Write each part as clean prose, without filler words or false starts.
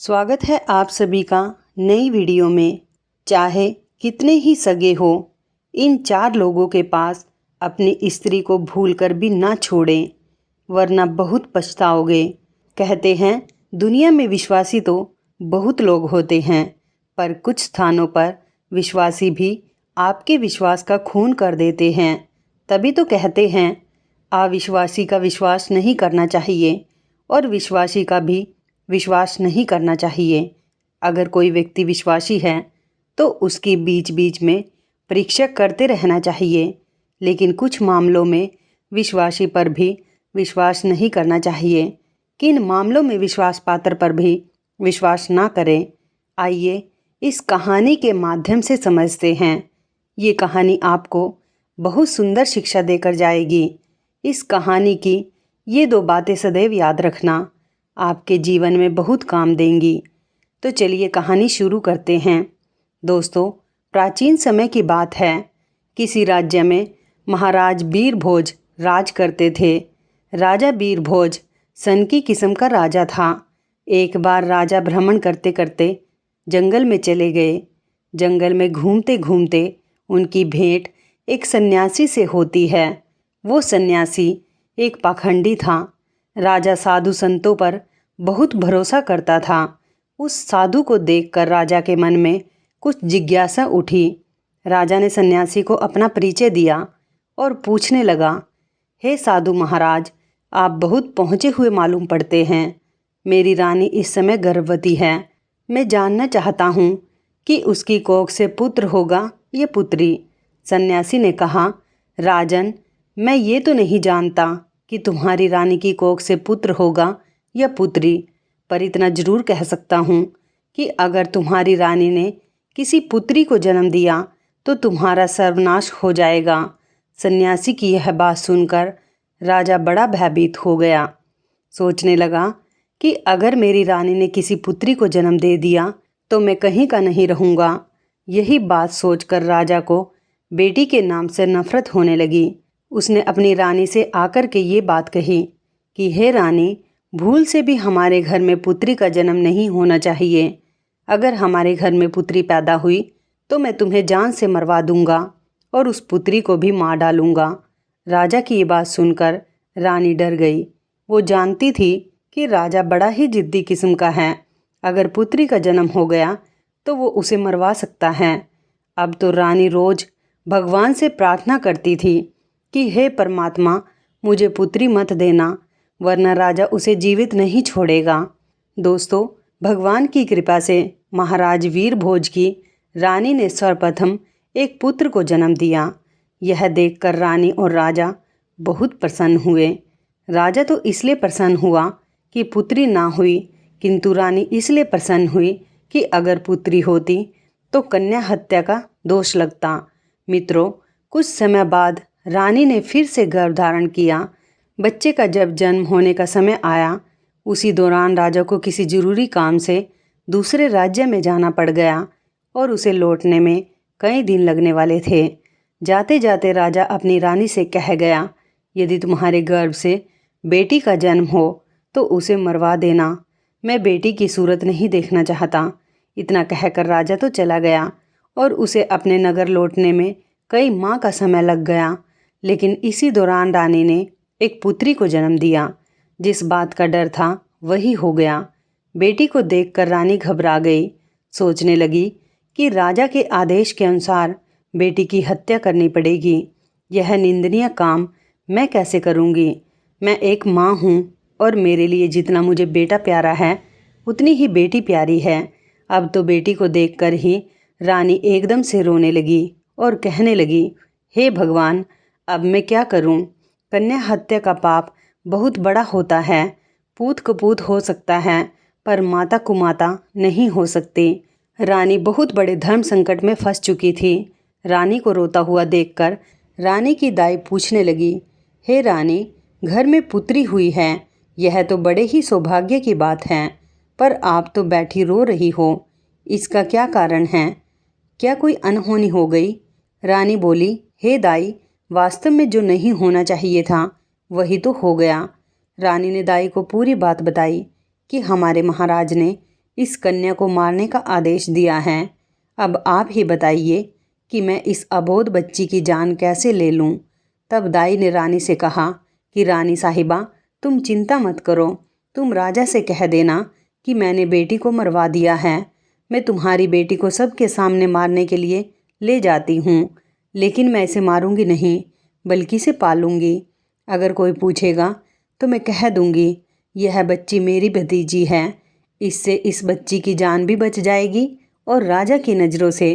स्वागत है आप सभी का नई वीडियो में। चाहे कितने ही सगे हो, इन 4 लोगों के पास अपनी स्त्री को भूलकर भी ना छोड़ें, वरना बहुत पछताओगे। कहते हैं दुनिया में विश्वासी तो बहुत लोग होते हैं, पर कुछ स्थानों पर विश्वासी भी आपके विश्वास का खून कर देते हैं। तभी तो कहते हैं अविश्वासी का विश्वास नहीं करना चाहिए और विश्वासी का भी विश्वास नहीं करना चाहिए। अगर कोई व्यक्ति विश्वासी है तो उसकी बीच बीच में परीक्षा करते रहना चाहिए, लेकिन कुछ मामलों में विश्वासी पर भी विश्वास नहीं करना चाहिए। किन मामलों में विश्वास पात्र पर भी विश्वास ना करें, आइए इस कहानी के माध्यम से समझते हैं। ये कहानी आपको बहुत सुंदर शिक्षा देकर जाएगी। इस कहानी की ये 2 बातें सदैव याद रखना, आपके जीवन में बहुत काम देंगी। तो चलिए कहानी शुरू करते हैं। दोस्तों, प्राचीन समय की बात है। किसी राज्य में महाराज बीरभोज राज करते थे। राजा बीरभोज सनकी किस्म का राजा था। एक बार राजा भ्रमण करते करते जंगल में चले गए। जंगल में घूमते घूमते उनकी भेंट एक सन्यासी से होती है। वो सन्यासी एक पाखंडी था। राजा साधु संतों पर बहुत भरोसा करता था। उस साधु को देखकर राजा के मन में कुछ जिज्ञासा उठी। राजा ने सन्यासी को अपना परिचय दिया और पूछने लगा, हे साधु महाराज, आप बहुत पहुँचे हुए मालूम पड़ते हैं। मेरी रानी इस समय गर्भवती है। मैं जानना चाहता हूँ कि उसकी कोख से पुत्र होगा या पुत्री। सन्यासी ने कहा, राजन, मैं ये तो नहीं जानता कि तुम्हारी रानी की कोख से पुत्र होगा या पुत्री, पर इतना जरूर कह सकता हूँ कि अगर तुम्हारी रानी ने किसी पुत्री को जन्म दिया तो तुम्हारा सर्वनाश हो जाएगा। सन्यासी की यह बात सुनकर राजा बड़ा भयभीत हो गया। सोचने लगा कि अगर मेरी रानी ने किसी पुत्री को जन्म दे दिया तो मैं कहीं का नहीं रहूँगा। यही बात सोचकर राजा को बेटी के नाम से नफरत होने लगी। उसने अपनी रानी से आकर के ये बात कही कि हे रानी, भूल से भी हमारे घर में पुत्री का जन्म नहीं होना चाहिए। अगर हमारे घर में पुत्री पैदा हुई तो मैं तुम्हें जान से मरवा दूंगा और उस पुत्री को भी मार डालूंगा। राजा की ये बात सुनकर रानी डर गई। वो जानती थी कि राजा बड़ा ही जिद्दी किस्म का है। अगर पुत्री का जन्म हो गया तो वो उसे मरवा सकता है। अब तो रानी रोज भगवान से प्रार्थना करती थी कि हे परमात्मा, मुझे पुत्री मत देना, वरना राजा उसे जीवित नहीं छोड़ेगा। दोस्तों, भगवान की कृपा से महाराज वीरभोज की रानी ने सर्वप्रथम एक पुत्र को जन्म दिया। यह देखकर रानी और राजा बहुत प्रसन्न हुए। राजा तो इसलिए प्रसन्न हुआ कि पुत्री ना हुई, किंतु रानी इसलिए प्रसन्न हुई कि अगर पुत्री होती तो कन्या हत्या का दोष लगता। मित्रों, कुछ समय बाद रानी ने फिर से गर्भ धारण किया। बच्चे का जब जन्म होने का समय आया, उसी दौरान राजा को किसी जरूरी काम से दूसरे राज्य में जाना पड़ गया और उसे लौटने में कई दिन लगने वाले थे। जाते जाते राजा अपनी रानी से कह गया, यदि तुम्हारे गर्भ से बेटी का जन्म हो तो उसे मरवा देना। मैं बेटी की सूरत नहीं देखना चाहता। इतना कहकर राजा तो चला गया और उसे अपने नगर लौटने में कई माह का समय लग गया। लेकिन इसी दौरान रानी ने एक पुत्री को जन्म दिया। जिस बात का डर था वही हो गया। बेटी को देखकर रानी घबरा गई। सोचने लगी कि राजा के आदेश के अनुसार बेटी की हत्या करनी पड़ेगी। यह निंदनीय काम मैं कैसे करूँगी? मैं एक माँ हूँ और मेरे लिए जितना मुझे बेटा प्यारा है उतनी ही बेटी प्यारी है। अब तो बेटी को देखकर ही रानी एकदम से रोने लगी और कहने लगी, हे भगवान, अब मैं क्या करूँ? कन्या हत्या का पाप बहुत बड़ा होता है। पूत कपूत हो सकता है, पर माता कुमाता नहीं हो सकती। रानी बहुत बड़े धर्म संकट में फंस चुकी थी। रानी को रोता हुआ देखकर रानी की दाई पूछने लगी, हे रानी, घर में पुत्री हुई है, यह तो बड़े ही सौभाग्य की बात है, पर आप तो बैठी रो रही हो। इसका क्या कारण है? क्या कोई अनहोनी हो गई? रानी बोली, हे दाई, वास्तव में जो नहीं होना चाहिए था वही तो हो गया। रानी ने दाई को पूरी बात बताई कि हमारे महाराज ने इस कन्या को मारने का आदेश दिया है। अब आप ही बताइए कि मैं इस अबोध बच्ची की जान कैसे ले लूं। तब दाई ने रानी से कहा कि रानी साहिबा, तुम चिंता मत करो, तुम राजा से कह देना कि मैंने बेटी को मरवा दिया है। मैं तुम्हारी बेटी को सबके सामने मारने के लिए ले जाती हूँ, लेकिन मैं इसे मारूंगी नहीं, बल्कि इसे पालूंगी। अगर कोई पूछेगा तो मैं कह दूंगी यह बच्ची मेरी भतीजी है। इससे इस बच्ची की जान भी बच जाएगी और राजा की नज़रों से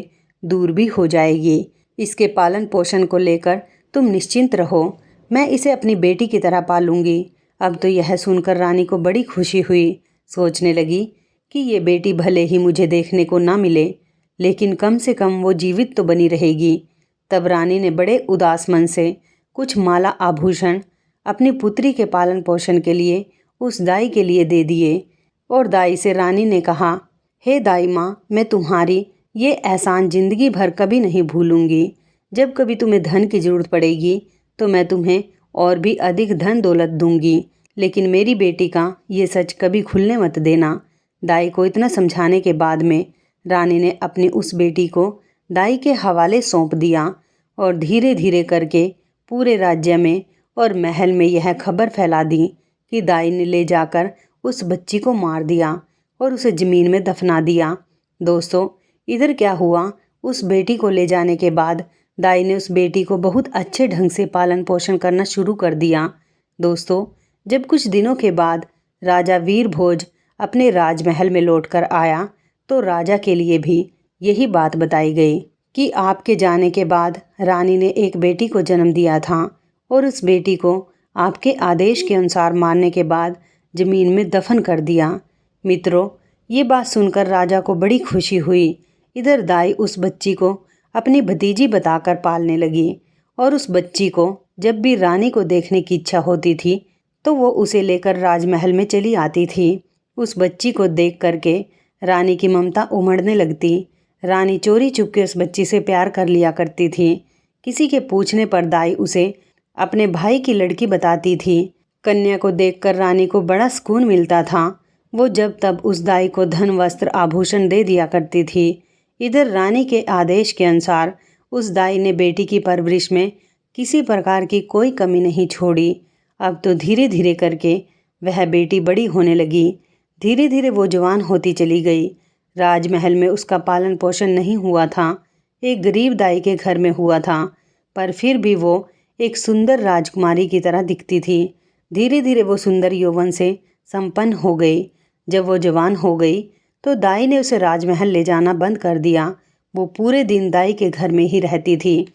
दूर भी हो जाएगी। इसके पालन पोषण को लेकर तुम निश्चिंत रहो, मैं इसे अपनी बेटी की तरह पालूंगी। अब तो यह सुनकर रानी को बड़ी खुशी हुई। सोचने लगी कि ये बेटी भले ही मुझे देखने को ना मिले, लेकिन कम से कम वो जीवित तो बनी रहेगी। तब रानी ने बड़े उदास मन से कुछ माला आभूषण अपनी पुत्री के पालन पोषण के लिए उस दाई के लिए दे दिए और दाई से रानी ने कहा, हे दाई माँ, मैं तुम्हारी ये एहसान जिंदगी भर कभी नहीं भूलूंगी। जब कभी तुम्हें धन की ज़रूरत पड़ेगी तो मैं तुम्हें और भी अधिक धन दौलत दूंगी, लेकिन मेरी बेटी का ये सच कभी खुलने मत देना। दाई को इतना समझाने के बाद में रानी ने अपनी उस बेटी को दाई के हवाले सौंप दिया और धीरे धीरे करके पूरे राज्य में और महल में यह खबर फैला दी कि दाई ने ले जाकर उस बच्ची को मार दिया और उसे ज़मीन में दफना दिया। दोस्तों, इधर क्या हुआ, उस बेटी को ले जाने के बाद दाई ने उस बेटी को बहुत अच्छे ढंग से पालन पोषण करना शुरू कर दिया। दोस्तों, जब कुछ दिनों के बाद राजा वीरभोज अपने राजमहल में लौटकर आया तो राजा के लिए भी यही बात बताई गई कि आपके जाने के बाद रानी ने एक बेटी को जन्म दिया था और उस बेटी को आपके आदेश के अनुसार मारने के बाद ज़मीन में दफन कर दिया। मित्रों, ये बात सुनकर राजा को बड़ी खुशी हुई। इधर दाई उस बच्ची को अपनी भतीजी बताकर पालने लगी और उस बच्ची को जब भी रानी को देखने की इच्छा होती थी तो वो उसे लेकर राजमहल में चली आती थी। उस बच्ची को देख करके रानी की ममता उमड़ने लगती। रानी चोरी चुपके उस बच्ची से प्यार कर लिया करती थी। किसी के पूछने पर दाई उसे अपने भाई की लड़की बताती थी। कन्या को देखकर रानी को बड़ा सुकून मिलता था। वो जब तब उस दाई को धन वस्त्र आभूषण दे दिया करती थी। इधर रानी के आदेश के अनुसार उस दाई ने बेटी की परवरिश में किसी प्रकार की कोई कमी नहीं छोड़ी। अब तो धीरे धीरे करके वह बेटी बड़ी होने लगी। धीरे धीरे वो जवान होती चली गई। राजमहल में उसका पालन पोषण नहीं हुआ था, एक गरीब दाई के घर में हुआ था, पर फिर भी वो एक सुंदर राजकुमारी की तरह दिखती थी। धीरे धीरे वो सुंदर यौवन से संपन्न हो गई। जब वो जवान हो गई तो दाई ने उसे राजमहल ले जाना बंद कर दिया। वो पूरे दिन दाई के घर में ही रहती थी।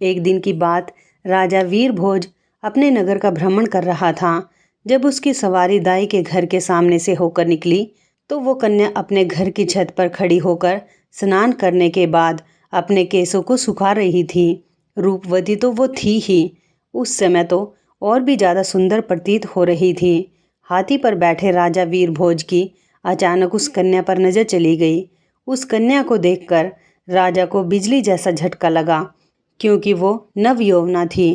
एक दिन की बात, राजा वीरभोज अपने नगर का भ्रमण कर रहा था। जब उसकी सवारी दाई के घर के सामने से होकर निकली तो वो कन्या अपने घर की छत पर खड़ी होकर स्नान करने के बाद अपने केसों को सुखा रही थी। रूपवती तो वो थी ही, उस समय तो और भी ज़्यादा सुंदर प्रतीत हो रही थी। हाथी पर बैठे राजा वीरभोज की अचानक उस कन्या पर नज़र चली गई। उस कन्या को देखकर राजा को बिजली जैसा झटका लगा, क्योंकि वो नवयौवना थी।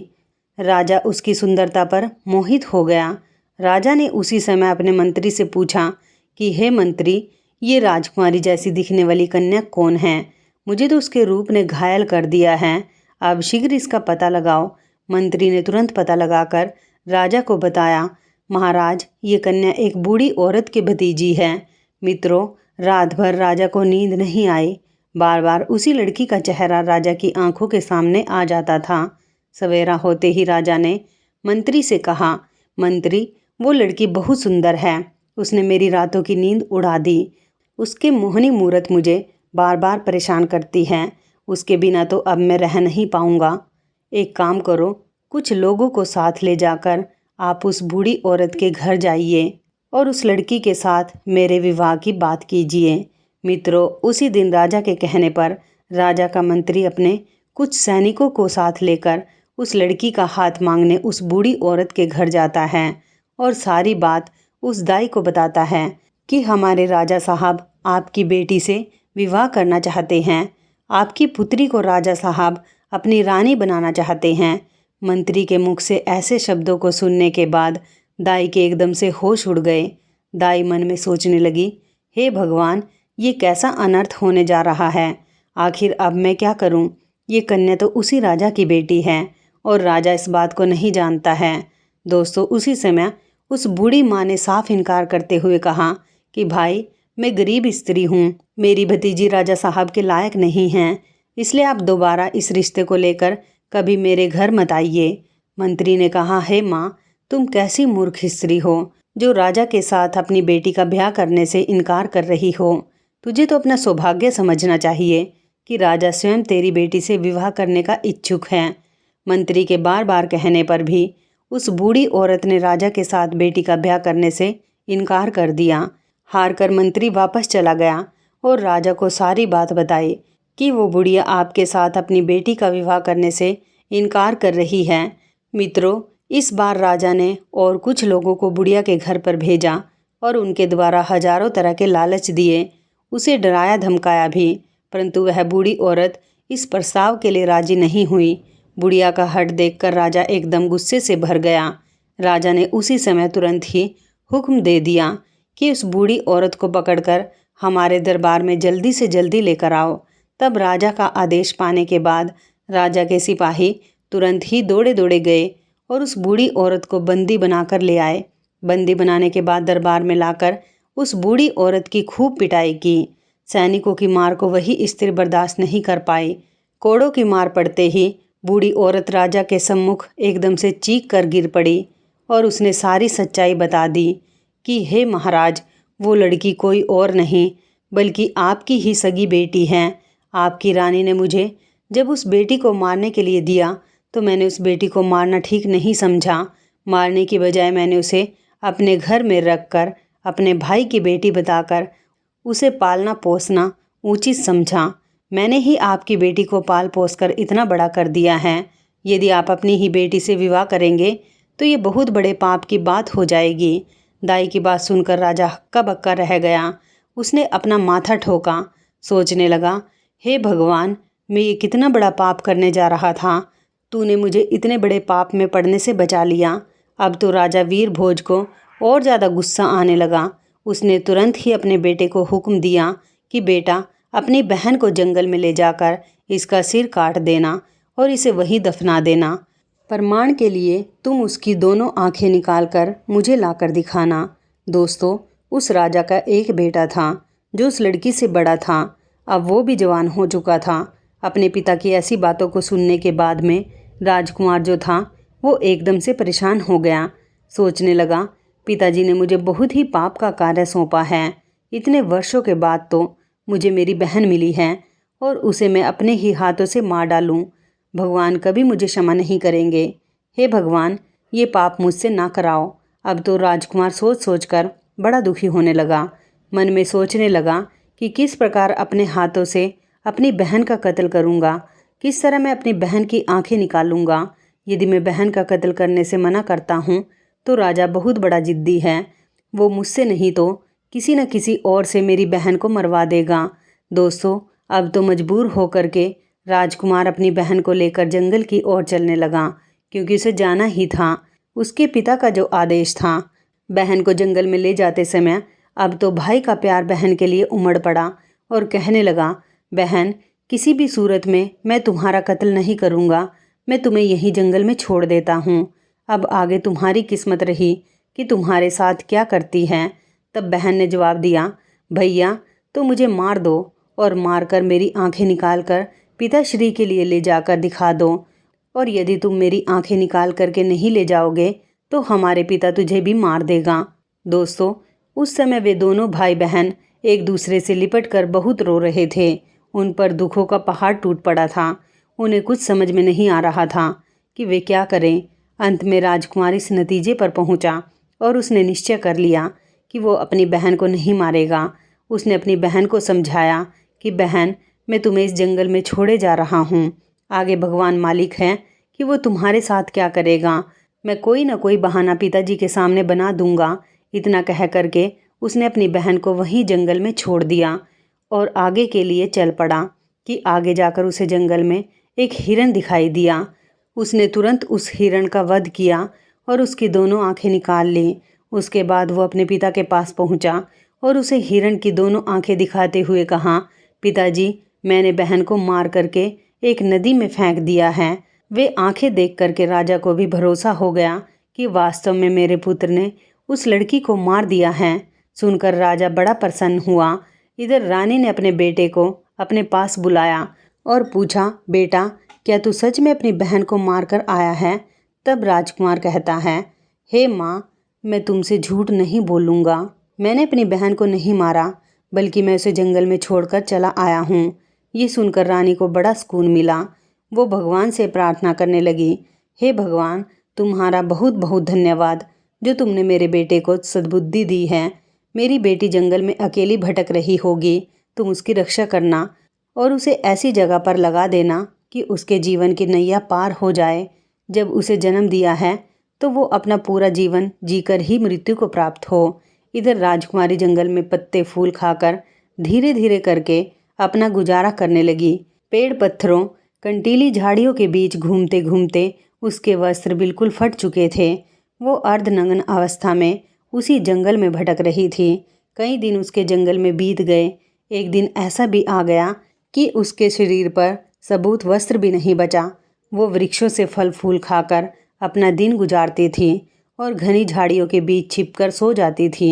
राजा उसकी सुंदरता पर मोहित हो गया। राजा ने उसी समय अपने मंत्री से पूछा कि हे मंत्री, ये राजकुमारी जैसी दिखने वाली कन्या कौन है? मुझे तो उसके रूप ने घायल कर दिया है, अब शीघ्र इसका पता लगाओ। मंत्री ने तुरंत पता लगाकर राजा को बताया, महाराज, ये कन्या एक बूढ़ी औरत की भतीजी है। मित्रों, रात भर राजा को नींद नहीं आई। बार बार उसी लड़की का चेहरा राजा की आंखों के सामने आ जाता था। सवेरा होते ही राजा ने मंत्री से कहा, मंत्री, वो लड़की बहुत सुंदर है, उसने मेरी रातों की नींद उड़ा दी। उसकी मोहनी मूरत मुझे बार बार परेशान करती है। उसके बिना तो अब मैं रह नहीं पाऊंगा। एक काम करो, कुछ लोगों को साथ ले जाकर आप उस बूढ़ी औरत के घर जाइए और उस लड़की के साथ मेरे विवाह की बात कीजिए। मित्रों, उसी दिन राजा के कहने पर राजा का मंत्री अपने कुछ सैनिकों को साथ लेकर उस लड़की का हाथ मांगने उस बूढ़ी औरत के घर जाता है और सारी बात उस दाई को बताता है कि हमारे राजा साहब आपकी बेटी से विवाह करना चाहते हैं। आपकी पुत्री को राजा साहब अपनी रानी बनाना चाहते हैं। मंत्री के मुख से ऐसे शब्दों को सुनने के बाद दाई के एकदम से होश उड़ गए। दाई मन में सोचने लगी, हे भगवान, ये कैसा अनर्थ होने जा रहा है। आखिर अब मैं क्या करूं? ये कन्या तो उसी राजा की बेटी है और राजा इस बात को नहीं जानता है। दोस्तों, उसी समय उस बूढ़ी माँ ने साफ इनकार करते हुए कहा कि भाई, मैं गरीब स्त्री हूँ, मेरी भतीजी राजा साहब के लायक नहीं हैं, इसलिए आप दोबारा इस रिश्ते को लेकर कभी मेरे घर मत आइए। मंत्री ने कहा, हे माँ, तुम कैसी मूर्ख स्त्री हो जो राजा के साथ अपनी बेटी का ब्याह करने से इनकार कर रही हो। तुझे तो अपना सौभाग्य समझना चाहिए कि राजा स्वयं तेरी बेटी से विवाह करने का इच्छुक है। मंत्री के बार बार कहने पर भी उस बूढ़ी औरत ने राजा के साथ बेटी का ब्याह करने से इनकार कर दिया। हार कर मंत्री वापस चला गया और राजा को सारी बात बताई कि वो बुढ़िया आपके साथ अपनी बेटी का विवाह करने से इनकार कर रही है। मित्रों, इस बार राजा ने और कुछ लोगों को बुढ़िया के घर पर भेजा और उनके द्वारा हजारों तरह के लालच दिए, उसे डराया धमकाया भी, परंतु वह बूढ़ी औरत इस प्रस्ताव के लिए राजी नहीं हुई। बुढ़िया का हठ देखकर राजा एकदम गुस्से से भर गया। राजा ने उसी समय तुरंत ही हुक्म दे दिया कि उस बूढ़ी औरत को पकड़कर हमारे दरबार में जल्दी से जल्दी लेकर आओ। तब राजा का आदेश पाने के बाद राजा के सिपाही तुरंत ही दौड़े दौड़े गए और उस बूढ़ी औरत को बंदी बनाकर ले आए। बंदी बनाने के बाद दरबार में लाकर उस बूढ़ी औरत की खूब पिटाई की। सैनिकों की मार को वही स्त्री बर्दाश्त नहीं कर पाई। कोड़ों की मार पड़ते ही बूढ़ी औरत राजा के सम्मुख एकदम से चीख कर गिर पड़ी और उसने सारी सच्चाई बता दी कि हे महाराज, वो लड़की कोई और नहीं बल्कि आपकी ही सगी बेटी है। आपकी रानी ने मुझे जब उस बेटी को मारने के लिए दिया तो मैंने उस बेटी को मारना ठीक नहीं समझा। मारने की बजाय मैंने उसे अपने घर में रखकर अपने भाई की बेटी बताकर उसे पालना पोसना उचित समझा। मैंने ही आपकी बेटी को पाल पोस कर इतना बड़ा कर दिया है। यदि आप अपनी ही बेटी से विवाह करेंगे तो ये बहुत बड़े पाप की बात हो जाएगी। दाई की बात सुनकर राजा हक्का बक्का रह गया। उसने अपना माथा ठोका, सोचने लगा, हे भगवान, मैं ये कितना बड़ा पाप करने जा रहा था। तूने मुझे इतने बड़े पाप में पड़ने से बचा लिया। अब तो राजा वीर भोज को और ज़्यादा गुस्सा आने लगा। उसने तुरंत ही अपने बेटे को हुक्म दिया कि बेटा, अपनी बहन को जंगल में ले जाकर इसका सिर काट देना और इसे वहीं दफना देना। प्रमाण के लिए तुम उसकी दोनों आंखें निकाल कर मुझे लाकर दिखाना। दोस्तों, उस राजा का एक बेटा था जो उस लड़की से बड़ा था। अब वो भी जवान हो चुका था। अपने पिता की ऐसी बातों को सुनने के बाद में राजकुमार जो था वो एकदम से परेशान हो गया। सोचने लगा, पिताजी ने मुझे बहुत ही पाप का कार्य सौंपा है। इतने वर्षों के बाद तो मुझे मेरी बहन मिली है और उसे मैं अपने ही हाथों से मार डालूं। भगवान कभी मुझे क्षमा नहीं करेंगे। हे भगवान, ये पाप मुझसे ना कराओ। अब तो राजकुमार सोच सोचकर बड़ा दुखी होने लगा। मन में सोचने लगा कि किस प्रकार अपने हाथों से अपनी बहन का कत्ल करूँगा, किस तरह मैं अपनी बहन की आंखें निकालूंगा। यदि मैं बहन का कत्ल करने से मना करता हूँ तो राजा बहुत बड़ा जिद्दी है। वो मुझसे नहीं तो किसी न किसी और से मेरी बहन को मरवा देगा। दोस्तों, अब तो मजबूर होकर के राजकुमार अपनी बहन को लेकर जंगल की ओर चलने लगा, क्योंकि उसे जाना ही था। उसके पिता का जो आदेश था, बहन को जंगल में ले जाते समय अब तो भाई का प्यार बहन के लिए उमड़ पड़ा और कहने लगा, बहन, किसी भी सूरत में मैं तुम्हारा कत्ल नहीं करूँगा। मैं तुम्हें यहीं जंगल में छोड़ देता हूँ। अब आगे तुम्हारी किस्मत रही कि तुम्हारे साथ क्या करती है। तब बहन ने जवाब दिया, भैया, तो मुझे मार दो और मारकर मेरी आंखें निकाल कर पिताश्री के लिए ले जाकर दिखा दो। और यदि तुम मेरी आंखें निकाल करके नहीं ले जाओगे तो हमारे पिता तुझे भी मार देगा। दोस्तों, उस समय वे दोनों भाई बहन एक दूसरे से लिपट कर बहुत रो रहे थे। उन पर दुखों का पहाड़ टूट पड़ा था। उन्हें कुछ समझ में नहीं आ रहा था कि वे क्या करें। अंत में राजकुमार इस नतीजे पर पहुंचा और उसने निश्चय कर लिया कि वो अपनी बहन को नहीं मारेगा। उसने अपनी बहन को समझाया कि बहन, मैं तुम्हें इस जंगल में छोड़े जा रहा हूँ। आगे भगवान मालिक है कि वो तुम्हारे साथ क्या करेगा। मैं कोई ना कोई बहाना पिताजी के सामने बना दूंगा। इतना कह करके उसने अपनी बहन को वहीं जंगल में छोड़ दिया और आगे के लिए चल पड़ा कि आगे जाकर उसे जंगल में एक हिरन दिखाई दिया। उसने तुरंत उस हिरण का वध किया और उसकी दोनों आंखें निकाल ली। उसके बाद वो अपने पिता के पास पहुंचा और उसे हिरण की दोनों आंखें दिखाते हुए कहा, पिताजी, मैंने बहन को मार करके एक नदी में फेंक दिया है। वे आंखें देख करके राजा को भी भरोसा हो गया कि वास्तव में मेरे पुत्र ने उस लड़की को मार दिया है। सुनकर राजा बड़ा प्रसन्न हुआ। इधर रानी ने अपने बेटे को अपने पास बुलाया और पूछा, बेटा, क्या तू सच में अपनी बहन को मार कर आया है? तब राजकुमार कहता है, हे माँ, मैं तुमसे झूठ नहीं बोलूँगा। मैंने अपनी बहन को नहीं मारा, बल्कि मैं उसे जंगल में छोड़कर चला आया हूँ। ये सुनकर रानी को बड़ा सुकून मिला। वो भगवान से प्रार्थना करने लगी, हे भगवान, तुम्हारा बहुत बहुत धन्यवाद जो तुमने मेरे बेटे को सद्बुद्धि दी है। मेरी बेटी जंगल में अकेली भटक रही होगी, तुम उसकी रक्षा करना और उसे ऐसी जगह पर लगा देना कि उसके जीवन की नैया पार हो जाए। जब उसे जन्म दिया है तो वो अपना पूरा जीवन जीकर ही मृत्यु को प्राप्त हो। इधर राजकुमारी जंगल में पत्ते फूल खाकर धीरे धीरे करके अपना गुजारा करने लगी। पेड़ पत्थरों, कंटीली झाड़ियों के बीच घूमते घूमते उसके वस्त्र बिल्कुल फट चुके थे। वो अर्धनग्न अवस्था में उसी जंगल में भटक रही थी। कई दिन उसके जंगल में बीत गए। एक दिन ऐसा भी आ गया कि उसके शरीर पर सबूत वस्त्र भी नहीं बचा। वो वृक्षों से फल फूल खाकर अपना दिन गुजारती थी और घनी झाड़ियों के बीच छिपकर सो जाती थी।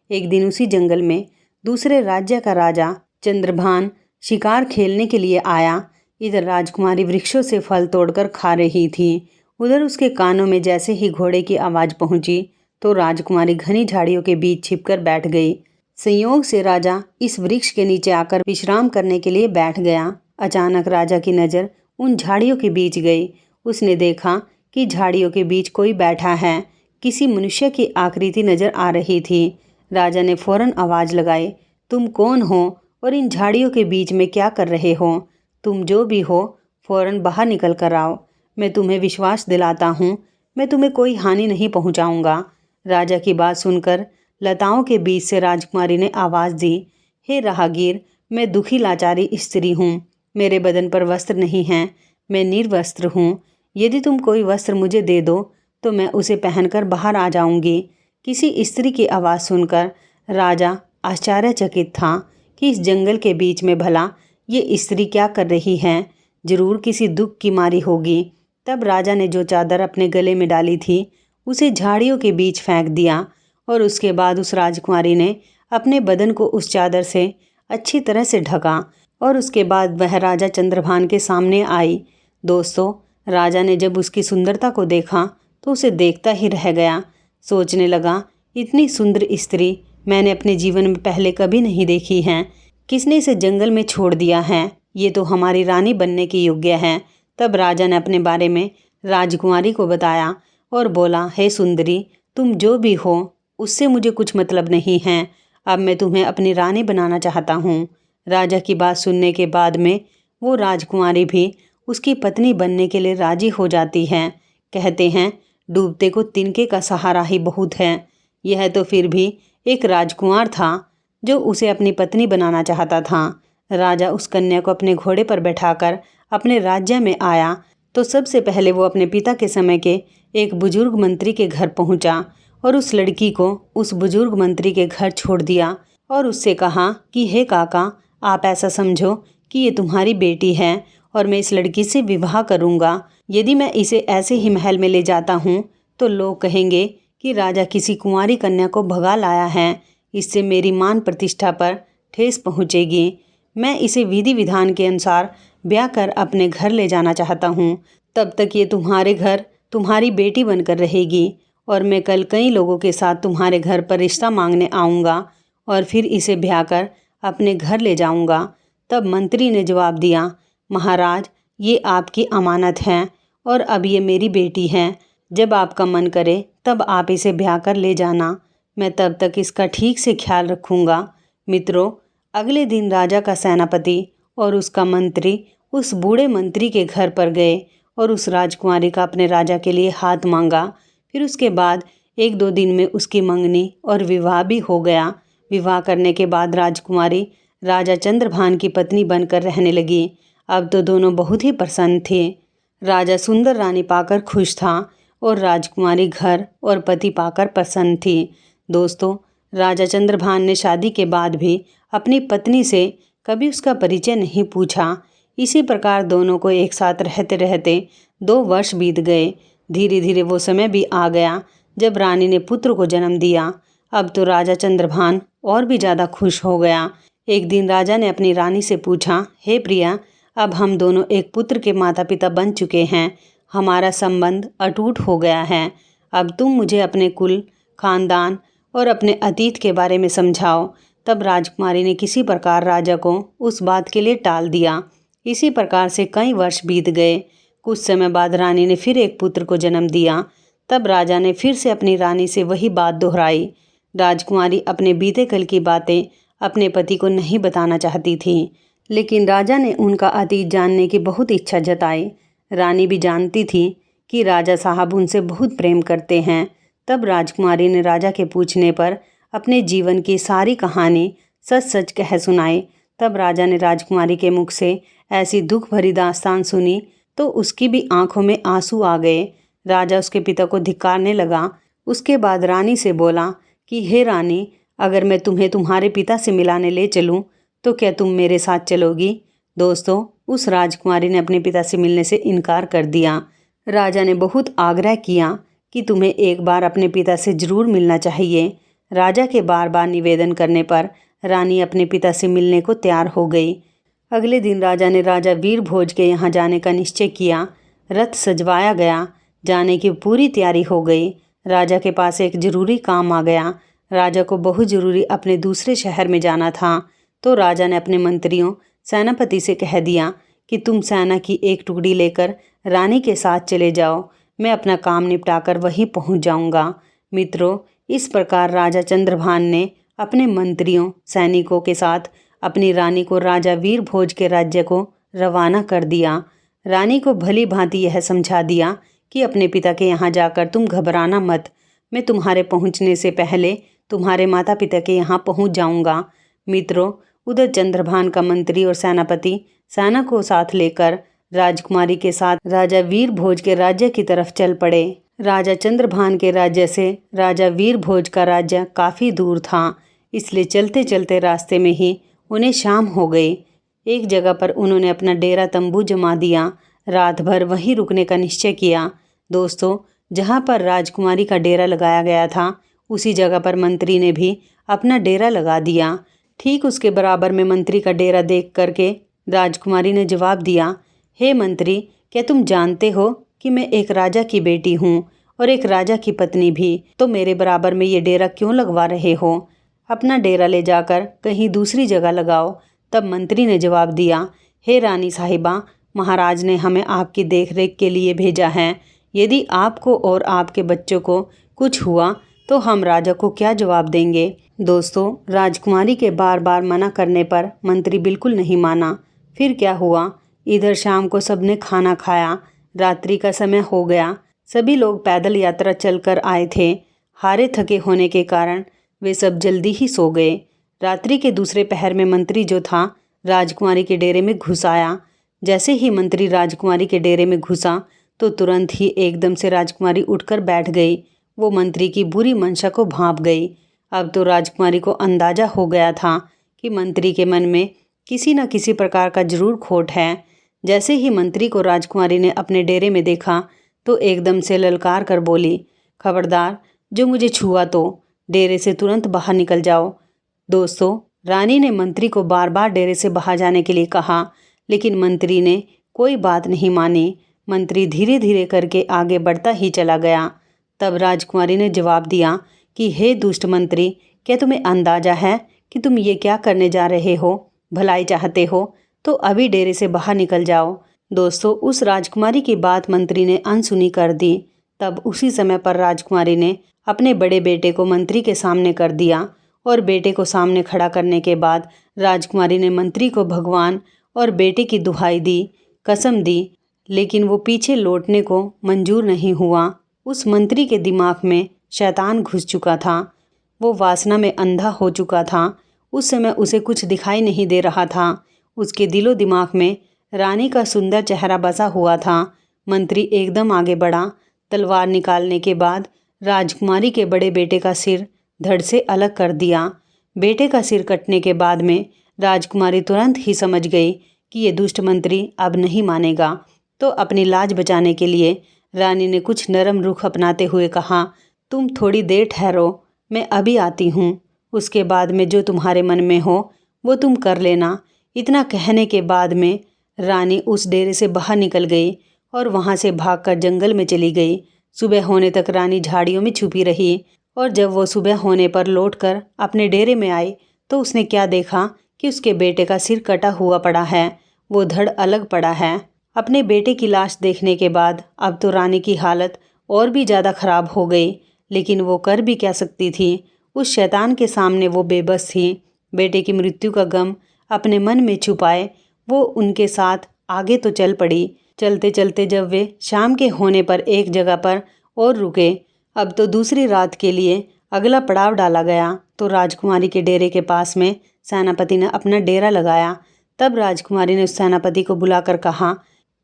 एक दिन उसी जंगल में दूसरे राज्य का राजा चंद्रभान शिकार खेलने के लिए आया। इधर राजकुमारी वृक्षों से फल तोड़कर खा रही थी। उधर उसके कानों में जैसे ही घोड़े की आवाज़ पहुंची तो राजकुमारी घनी झाड़ियों के बीच छिपकर बैठ गई। संयोग से राजा इस वृक्ष के नीचे आकर विश्राम करने के लिए बैठ गया। अचानक राजा की नज़र उन झाड़ियों के बीच गई। उसने देखा कि झाड़ियों के बीच कोई बैठा है। किसी मनुष्य की आकृति नजर आ रही थी। राजा ने फौरन आवाज़ लगाई, तुम कौन हो और इन झाड़ियों के बीच में क्या कर रहे हो? तुम जो भी हो, फौरन बाहर निकल कर आओ। मैं तुम्हें विश्वास दिलाता हूँ, मैं तुम्हें कोई हानि नहीं पहुँचाऊँगा। राजा की बात सुनकर लताओं के बीच से राजकुमारी ने आवाज़ दी, हे राहगीर, मैं दुखी लाचारी स्त्री हूँ। मेरे बदन पर वस्त्र नहीं हैं, मैं निर्वस्त्र हूँ। यदि तुम कोई वस्त्र मुझे दे दो तो मैं उसे पहनकर बाहर आ जाऊंगी। किसी स्त्री की आवाज़ सुनकर राजा आश्चर्यचकित था कि इस जंगल के बीच में भला ये स्त्री क्या कर रही है। जरूर किसी दुख की मारी होगी। तब राजा ने जो चादर अपने गले में डाली थी उसे झाड़ियों के बीच फेंक दिया और उसके बाद उस राजकुमारी ने अपने बदन को उस चादर से अच्छी तरह से ढका और उसके बाद वह राजा चंद्रभान के सामने आई। दोस्तों, राजा ने जब उसकी सुंदरता को देखा तो उसे देखता ही रह गया। सोचने लगा, इतनी सुंदर स्त्री मैंने अपने जीवन में पहले कभी नहीं देखी है। किसने इसे जंगल में छोड़ दिया है? ये तो हमारी रानी बनने की योग्य है। तब राजा ने अपने बारे में राजकुमारी को बताया और बोला, हे सुंदरी, तुम जो भी हो उससे मुझे कुछ मतलब नहीं है। अब मैं तुम्हें अपनी रानी बनाना चाहता हूँ। राजा की बात सुनने के बाद में वो राजकुमारी भी उसकी पत्नी बनने के लिए राजी हो जाती हैं। कहते हैं, डूबते को तिनके का सहारा ही बहुत है। यह तो फिर भी एक राजकुमार था जो उसे अपनी पत्नी बनाना चाहता था। राजा उस कन्या को अपने घोड़े पर बैठाकर अपने राज्य में आया तो सबसे पहले वो अपने पिता के समय के एक बुजुर्ग मंत्री के घर पहुंचा और उस लड़की को उस बुजुर्ग मंत्री के घर छोड़ दिया और उससे कहा कि हे काका, आप ऐसा समझो कि ये तुम्हारी बेटी है और मैं इस लड़की से विवाह करूंगा। यदि मैं इसे ऐसे ही महल में ले जाता हूँ तो लोग कहेंगे कि राजा किसी कुंवारी कन्या को भगा लाया है। इससे मेरी मान प्रतिष्ठा पर ठेस पहुँचेगी। मैं इसे विधि विधान के अनुसार ब्याह कर अपने घर ले जाना चाहता हूँ। तब तक ये तुम्हारे घर तुम्हारी बेटी बनकर रहेगी और मैं कल कई लोगों के साथ तुम्हारे घर पर रिश्ता मांगने आऊँगा और फिर इसे ब्याह कर अपने घर ले जाऊँगा। तब मंत्री ने जवाब दिया, महाराज, ये आपकी अमानत है और अब ये मेरी बेटी है। जब आपका मन करे तब आप इसे ब्याह कर ले जाना। मैं तब तक इसका ठीक से ख्याल रखूँगा। मित्रों, अगले दिन राजा का सेनापति और उसका मंत्री उस बूढ़े मंत्री के घर पर गए और उस राजकुमारी का अपने राजा के लिए हाथ मांगा। फिर उसके बाद 1-2 दिन में उसकी मंगनी और विवाह भी हो गया। विवाह करने के बाद राजकुमारी राजा चंद्रभान की पत्नी बनकर रहने लगी। अब तो दोनों बहुत ही प्रसन्न थे। राजा सुंदर रानी पाकर खुश था और राजकुमारी घर और पति पाकर प्रसन्न थी। दोस्तों, राजा चंद्रभान ने शादी के बाद भी अपनी पत्नी से कभी उसका परिचय नहीं पूछा। इसी प्रकार दोनों को एक साथ रहते रहते 2 वर्ष बीत गए। धीरे धीरे वो समय भी आ गया जब रानी ने पुत्र को जन्म दिया। अब तो राजा चंद्रभान और भी ज़्यादा खुश हो गया। एक दिन राजा ने अपनी रानी से पूछा, हे प्रिया, अब हम दोनों एक पुत्र के माता पिता बन चुके हैं। हमारा संबंध अटूट हो गया है। अब तुम मुझे अपने कुल, खानदान और अपने अतीत के बारे में समझाओ। तब राजकुमारी ने किसी प्रकार राजा को उस बात के लिए टाल दिया। इसी प्रकार से कई वर्ष बीत गए। कुछ समय बाद रानी ने फिर एक पुत्र को जन्म दिया। तब राजा ने फिर से अपनी रानी से वही बात दोहराई। राजकुमारी अपने बीते कल की बातें अपने पति को नहीं बताना चाहती थी, लेकिन राजा ने उनका अतीत जानने की बहुत इच्छा जताई। रानी भी जानती थी कि राजा साहब उनसे बहुत प्रेम करते हैं। तब राजकुमारी ने राजा के पूछने पर अपने जीवन की सारी कहानी सच सच कह सुनाई। तब राजा ने राजकुमारी के मुख से ऐसी दुख भरी दास्तान सुनी तो उसकी भी आंखों में आंसू आ गए। राजा उसके पिता को धिक्कारने लगा। उसके बाद रानी से बोला कि हे रानी, अगर मैं तुम्हें तुम्हारे पिता से मिलाने ले चलूं तो क्या तुम मेरे साथ चलोगी? दोस्तों, उस राजकुमारी ने अपने पिता से मिलने से इनकार कर दिया। राजा ने बहुत आग्रह किया कि तुम्हें एक बार अपने पिता से जरूर मिलना चाहिए। राजा के बार बार निवेदन करने पर रानी अपने पिता से मिलने को तैयार हो गई। अगले दिन राजा ने राजा वीरभोज के यहाँ जाने का निश्चय किया। रथ सजवाया गया। जाने की पूरी तैयारी हो गई। राजा के पास एक जरूरी काम आ गया। राजा को बहुत जरूरी अपने दूसरे शहर में जाना था। तो राजा ने अपने मंत्रियों, सेनापति से कह दिया कि तुम सेना की एक टुकड़ी लेकर रानी के साथ चले जाओ। मैं अपना काम निपटाकर वहीं पहुंच जाऊंगा। मित्रों, इस प्रकार राजा चंद्रभान ने अपने मंत्रियों, सैनिकों के साथ अपनी रानी को राजा वीरभोज के राज्य को रवाना कर दिया। रानी को भली भांति यह समझा दिया कि अपने पिता के यहाँ जाकर तुम घबराना मत। मैं तुम्हारे पहुँचने से पहले तुम्हारे माता पिता के यहाँ पहुँच जाऊँगा। मित्रों, उधर चंद्रभान का मंत्री और सेनापति सेना को साथ लेकर राजकुमारी के साथ राजा वीरभोज के राज्य की तरफ चल पड़े। राजा चंद्रभान के राज्य से राजा वीरभोज का राज्य काफ़ी दूर था, इसलिए चलते चलते रास्ते में ही उन्हें शाम हो गई। एक जगह पर उन्होंने अपना डेरा तंबू जमा दिया। रात भर वहीं रुकने का निश्चय किया। दोस्तों, जहाँ पर राजकुमारी का डेरा लगाया गया था, उसी जगह पर मंत्री ने भी अपना डेरा लगा दिया। ठीक उसके बराबर में मंत्री का डेरा देख करके राजकुमारी ने जवाब दिया, हे मंत्री, क्या तुम जानते हो कि मैं एक राजा की बेटी हूँ और एक राजा की पत्नी भी, तो मेरे बराबर में ये डेरा क्यों लगवा रहे हो? अपना डेरा ले जाकर कहीं दूसरी जगह लगाओ। तब मंत्री ने जवाब दिया, हे रानी साहिबा, महाराज ने हमें आपकी देखरेख के लिए भेजा है। यदि आपको और आपके बच्चों को कुछ हुआ तो हम राजा को क्या जवाब देंगे? दोस्तों, राजकुमारी के बार बार मना करने पर मंत्री बिल्कुल नहीं माना। फिर क्या हुआ? इधर शाम को सबने खाना खाया। रात्रि का समय हो गया। सभी लोग पैदल यात्रा चलकर आए थे। हारे थके होने के कारण वे सब जल्दी ही सो गए। रात्रि के दूसरे पहर में मंत्री जो था राजकुमारी के डेरे में घुस आया। जैसे ही मंत्री राजकुमारी के डेरे में घुसा तो तुरंत ही एकदम से राजकुमारी उठकर बैठ गई। वो मंत्री की बुरी मंशा को भांप गई। अब तो राजकुमारी को अंदाजा हो गया था कि मंत्री के मन में किसी न किसी प्रकार का जरूर खोट है। जैसे ही मंत्री को राजकुमारी ने अपने डेरे में देखा तो एकदम से ललकार कर बोली, खबरदार, जो मुझे छुआ तो डेरे से तुरंत बाहर निकल जाओ। दोस्तों, रानी ने मंत्री को बार बार डेरे से बाहर जाने के लिए कहा, लेकिन मंत्री ने कोई बात नहीं मानी। मंत्री धीरे धीरे करके आगे बढ़ता ही चला गया। तब राजकुमारी ने जवाब दिया कि हे दुष्ट मंत्री, क्या तुम्हें अंदाजा है कि तुम ये क्या करने जा रहे हो? भलाई चाहते हो तो अभी डेरे से बाहर निकल जाओ। दोस्तों, उस राजकुमारी की बात मंत्री ने अनसुनी कर दी। तब उसी समय पर राजकुमारी ने अपने बड़े बेटे को मंत्री के सामने कर दिया और बेटे को सामने खड़ा करने के बाद राजकुमारी ने मंत्री को भगवान और बेटे की दुहाई दी, कसम दी, लेकिन वो पीछे लौटने को मंजूर नहीं हुआ। उस मंत्री के दिमाग में शैतान घुस चुका था। वो वासना में अंधा हो चुका था। उस समय उसे कुछ दिखाई नहीं दे रहा था। उसके दिलो दिमाग में रानी का सुंदर चेहरा बसा हुआ था। मंत्री एकदम आगे बढ़ा। तलवार निकालने के बाद राजकुमारी के बड़े बेटे का सिर धड़ से अलग कर दिया। बेटे का सिर कटने के बाद में राजकुमारी तुरंत ही समझ गई कि ये दुष्ट मंत्री अब नहीं मानेगा। तो अपनी लाज बचाने के लिए रानी ने कुछ नरम रुख अपनाते हुए कहा, तुम थोड़ी देर ठहरो, मैं अभी आती हूँ। उसके बाद में जो तुम्हारे मन में हो वो तुम कर लेना। इतना कहने के बाद में रानी उस डेरे से बाहर निकल गई और वहाँ से भागकर जंगल में चली गई। सुबह होने तक रानी झाड़ियों में छुपी रही और जब वो सुबह होने पर लौटकर अपने डेरे में आई तो उसने क्या देखा कि उसके बेटे का सिर कटा हुआ पड़ा है, वो धड़ अलग पड़ा है। अपने बेटे की लाश देखने के बाद अब तो रानी की हालत और भी ज़्यादा खराब हो गई, लेकिन वो कर भी क्या सकती थी। उस शैतान के सामने वो बेबस थी। बेटे की मृत्यु का गम अपने मन में छुपाए वो उनके साथ आगे तो चल पड़ी। चलते चलते जब वे शाम के होने पर एक जगह पर और रुके, अब तो दूसरी रात के लिए अगला पड़ाव डाला गया। तो राजकुमारी के डेरे के पास में सेनापति ने अपना डेरा लगाया। तब राजकुमारी ने उस सेनापति को बुलाकर कहा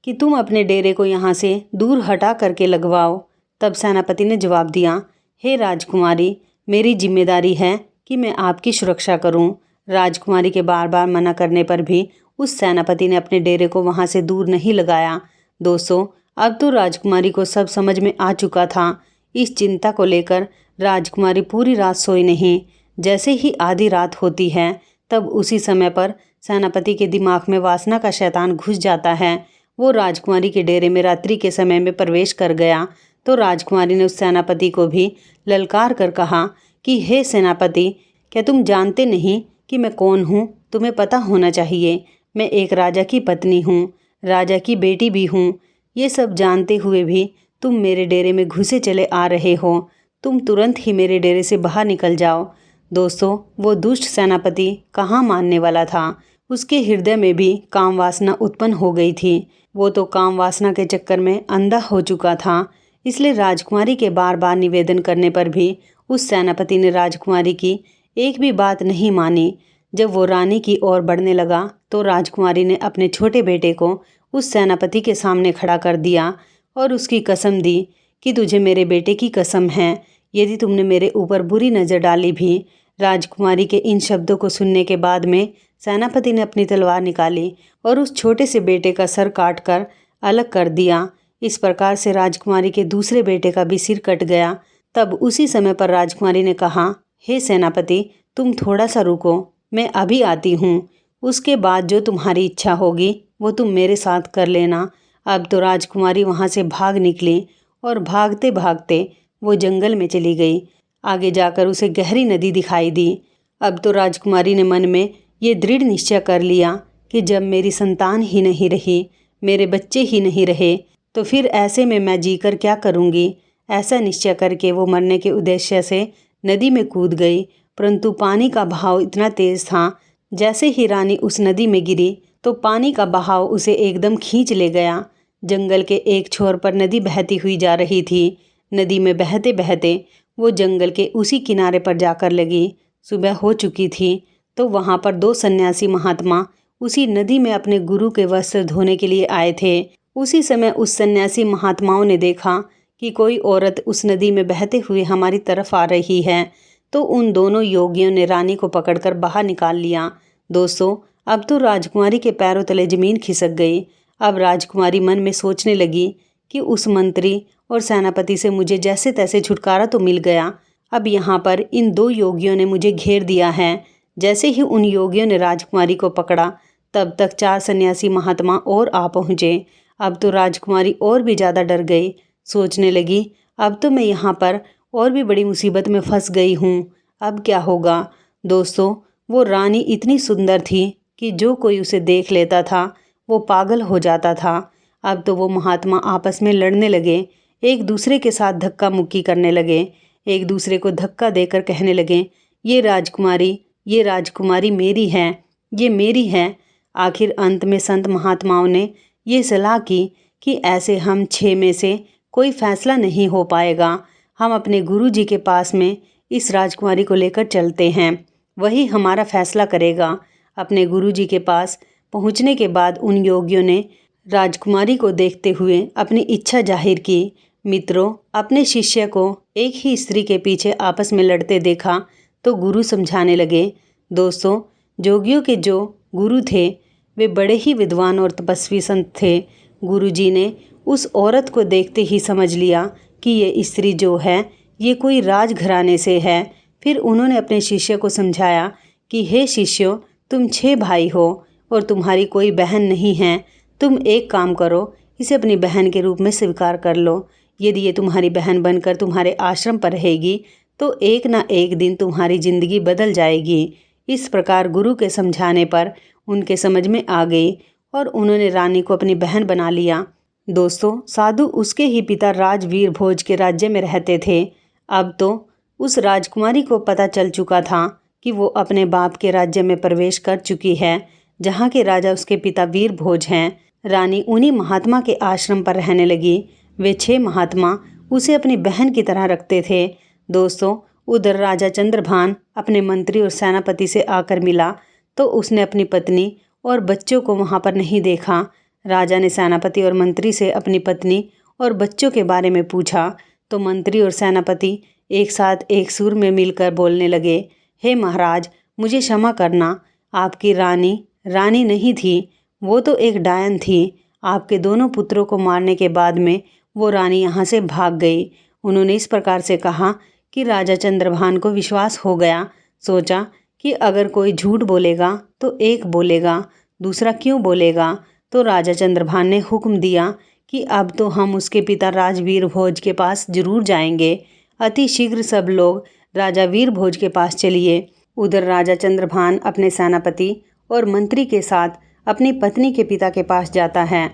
कि तुम अपने डेरे को यहाँ से दूर हटा करके लगवाओ। तब सेनापति ने जवाब दिया, हे राजकुमारी, मेरी जिम्मेदारी है कि मैं आपकी सुरक्षा करूं। राजकुमारी के बार बार मना करने पर भी उस सेनापति ने अपने डेरे को वहां से दूर नहीं लगाया। दोस्तों, अब तो राजकुमारी को सब समझ में आ चुका था। इस चिंता को लेकर राजकुमारी पूरी रात सोई नहीं। जैसे ही आधी रात होती है तब उसी समय पर सेनापति के दिमाग में वासना का शैतान घुस जाता है। वो राजकुमारी के डेरे में रात्रि के समय में प्रवेश कर गया। तो राजकुमारी ने उस सेनापति को भी ललकार कर कहा कि हे सेनापति, क्या तुम जानते नहीं कि मैं कौन हूँ? तुम्हें पता होना चाहिए, मैं एक राजा की पत्नी हूँ, राजा की बेटी भी हूँ। ये सब जानते हुए भी तुम मेरे डेरे में घुसे चले आ रहे हो। तुम तुरंत ही मेरे डेरे से बाहर निकल जाओ। दोस्तों, वो दुष्ट सेनापति कहाँ मानने वाला था। उसके हृदय में भी काम वासना उत्पन्न हो गई थी। वो तो काम वासना के चक्कर में अंधा हो चुका था। इसलिए राजकुमारी के बार बार निवेदन करने पर भी उस सेनापति ने राजकुमारी की एक भी बात नहीं मानी। जब वो रानी की ओर बढ़ने लगा तो राजकुमारी ने अपने छोटे बेटे को उस सेनापति के सामने खड़ा कर दिया और उसकी कसम दी कि तुझे मेरे बेटे की कसम है, यदि तुमने मेरे ऊपर बुरी नज़र डाली भी। राजकुमारी के इन शब्दों को सुनने के बाद में सेनापति ने अपनी तलवार निकाली और उस छोटे से बेटे का सर काट कर अलग कर दिया। इस प्रकार से राजकुमारी के दूसरे बेटे का भी सिर कट गया। तब उसी समय पर राजकुमारी ने कहा, हे सेनापति, तुम थोड़ा सा रुको, मैं अभी आती हूँ। उसके बाद जो तुम्हारी इच्छा होगी वो तुम मेरे साथ कर लेना। अब तो राजकुमारी वहाँ से भाग निकली और भागते भागते वो जंगल में चली गई। आगे जाकर उसे गहरी नदी दिखाई दी। अब तो राजकुमारी ने मन में ये दृढ़ निश्चय कर लिया कि जब मेरी संतान ही नहीं रही, मेरे बच्चे ही नहीं रहे, तो फिर ऐसे में मैं जीकर क्या करूँगी। ऐसा निश्चय करके वो मरने के उद्देश्य से नदी में कूद गई। परंतु पानी का बहाव इतना तेज था, जैसे ही रानी उस नदी में गिरी तो पानी का बहाव उसे एकदम खींच ले गया। जंगल के एक छोर पर नदी बहती हुई जा रही थी। नदी में बहते बहते वो जंगल के उसी किनारे पर जाकर लगी। सुबह हो चुकी थी। तो वहाँ पर दो सन्यासी महात्मा उसी नदी में अपने गुरु के वस्त्र धोने के लिए आए थे। उसी समय उस सन्यासी महात्माओं ने देखा कि कोई औरत उस नदी में बहते हुए हमारी तरफ आ रही है। तो उन दोनों योगियों ने रानी को पकड़कर बाहर निकाल लिया। दोस्तों, अब तो राजकुमारी के पैरों तले जमीन खिसक गई। अब राजकुमारी मन में सोचने लगी कि उस मंत्री और सेनापति से मुझे जैसे तैसे छुटकारा तो मिल गया। अब यहाँ पर इन दो योगियों ने मुझे घेर दिया है। जैसे ही उन योगियों ने राजकुमारी को पकड़ा तब तक 4 सन्यासी महात्मा और आ पहुँचे। अब तो राजकुमारी और भी ज़्यादा डर गई। सोचने लगी, अब तो मैं यहाँ पर और भी बड़ी मुसीबत में फंस गई हूँ। अब क्या होगा। दोस्तों, वो रानी इतनी सुंदर थी कि जो कोई उसे देख लेता था वो पागल हो जाता था। अब तो वो महात्मा आपस में लड़ने लगे, एक दूसरे के साथ धक्का मुक्की करने लगे, एक दूसरे को धक्का देकर कहने लगे, ये राजकुमारी मेरी है, ये मेरी है। आखिर अंत में संत महात्माओं ने ये सलाह की कि ऐसे हम 6 में से कोई फैसला नहीं हो पाएगा। हम अपने गुरुजी के पास में इस राजकुमारी को लेकर चलते हैं, वही हमारा फैसला करेगा। अपने गुरुजी के पास पहुंचने के बाद उन योगियों ने राजकुमारी को देखते हुए अपनी इच्छा जाहिर की। मित्रों, अपने शिष्य को एक ही स्त्री के पीछे आपस में लड़ते देखा तो गुरु समझाने लगे। दोस्तों, जोगियों के जो गुरु थे वे बड़े ही विद्वान और तपस्वी संत थे। गुरुजी ने उस औरत को देखते ही समझ लिया कि ये स्त्री जो है ये कोई राजघराने से है। फिर उन्होंने अपने शिष्य को समझाया कि हे शिष्यों, तुम 6 भाई हो और तुम्हारी कोई बहन नहीं है। तुम एक काम करो, इसे अपनी बहन के रूप में स्वीकार कर लो। यदि ये तुम्हारी बहन बनकर तुम्हारे आश्रम पर रहेगी तो एक ना एक दिन तुम्हारी जिंदगी बदल जाएगी। इस प्रकार गुरु के समझाने पर उनके समझ में आ गई और उन्होंने रानी को अपनी बहन बना लिया। दोस्तों, साधु उसके ही पिता राजवीर भोज के राज्य में रहते थे। अब तो उस राजकुमारी को पता चल चुका था कि वो अपने बाप के राज्य में प्रवेश कर चुकी है, जहाँ के राजा उसके पिता वीर भोज हैं। रानी उन्हीं महात्मा के आश्रम पर रहने लगी। वे 6 महात्मा उसे अपनी बहन की तरह रखते थे। दोस्तों, उधर राजा चंद्रभान अपने मंत्री और सेनापति से आकर मिला तो उसने अपनी पत्नी और बच्चों को वहाँ पर नहीं देखा। राजा ने सेनापति और मंत्री से अपनी पत्नी और बच्चों के बारे में पूछा तो मंत्री और सेनापति एक साथ एक सुर में मिलकर बोलने लगे, हे महाराज, मुझे क्षमा करना, आपकी रानी नहीं थी, वो तो एक डायन थी। आपके दोनों पुत्रों को मारने के बाद में वो रानी यहाँ से भाग गई। उन्होंने इस प्रकार से कहा कि राजा चंद्रभान को विश्वास हो गया। सोचा कि अगर कोई झूठ बोलेगा तो एक बोलेगा, दूसरा क्यों बोलेगा। तो राजा चंद्रभान ने हुक्म दिया कि अब तो हम उसके पिता राजवीर भोज के पास जरूर जाएंगे। अति शीघ्र सब लोग राजा वीर भोज के पास चलिए। उधर राजा चंद्रभान अपने सेनापति और मंत्री के साथ अपनी पत्नी के पिता के पास जाता है।